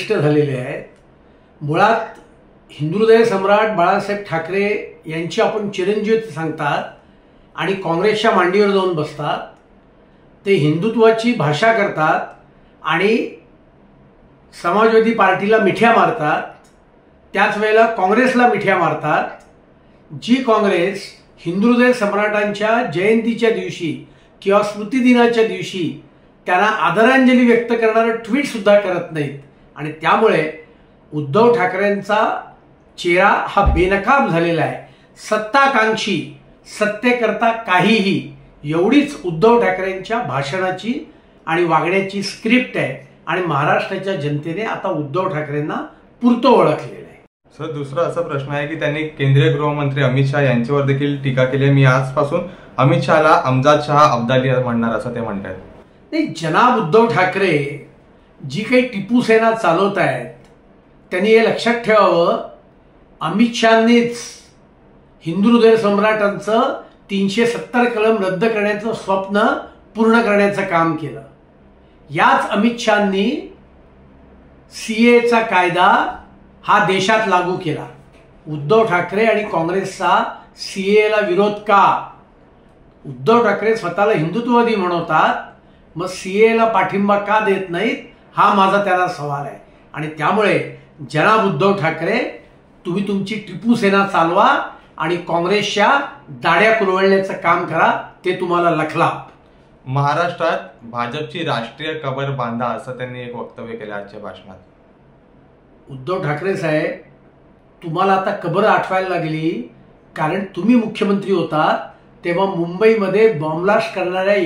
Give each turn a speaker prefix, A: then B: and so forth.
A: ज्येष्ठ झालेले आहेत. मुळात हिंदुहृदय सम्राट बाळासाहेब ठाकरे यांची आपण चिरंजीव सांगतात आणि काँग्रेसच्या मांडीवर जाऊन बसतात. ते हिंदुत्वाची भाषा करतात आणि समाजवादी पार्टीला मिठ्या मारतात. त्याच वेळेला काँग्रेसला मिठ्या मारतात. जी काँग्रेस हिंदुहृदय सम्राटांच्या जयंतीच्या दिवशी किंवा स्मृतिदिनाच्या दिवशी त्यांना आदरांजली व्यक्त करणारं ट्विट सुद्धा करत नाहीत. आणि त्यामुळे उद्धव ठाकरेंचा चेहरा हा बेनकाब झालेला आहे. सत्ताकांक्षी, सत्तेकरता काहीही, एवढीच उद्धव ठाकरेंच्या भाषणाची आणि वागण्याची स्क्रिप्ट आहे. आणि महाराष्ट्राच्या जनतेने आता उद्धव ठाकरेंना पुरतो ओळखलेलं आहे.
B: सर, दुसरा असा प्रश्न आहे की त्यांनी केंद्रीय गृहमंत्री अमित शहा यांच्यावर देखील टीका केली आहे. मी आजपासून अमित शहाला अमजाद शहा अब्दाली म्हणणार असं ते म्हणतात.
A: नाही, जनाब उद्धव ठाकरे जी काही टिपू सेना चालवत आहेत त्यांनी हे लक्षात ठेवावं, अमित शहानीच हिंदुहृदय सम्राटांचं 370 कलम रद्द करण्याचं स्वप्न पूर्ण करण्याचं काम केलं. याच अमित शहानी सीएचा कायदा हा देशात लागू केला. उद्धव ठाकरे आणि काँग्रेसचा सीएला विरोध का? उद्धव ठाकरे स्वतःला हिंदुत्ववादी म्हणवतात, मग सीएला पाठिंबा का देत नाहीत हा माझा त्याला सवाल आहे. आणि त्यामुळे जनाब उद्धव ठाकरे, तुम्ही तुमची टिपू सेना चालवा आणि काँग्रेसच्या दाढ्या कुरवळण्याचं काम करा, ते तुम्हाला लखला.
B: महाराष्ट्रात भाजपची राष्ट्रीय कबर बांधा असं त्यांनी एक वक्तव्य केलं आजच्या भाषणात.
A: उद्धव ठाकरे साहेब, तुम्हाला आता कबर आठवायला लागली, कारण तुम्ही मुख्यमंत्री होतात तेव्हा मुंबईमध्ये बॉम्बलास्ट करणाऱ्या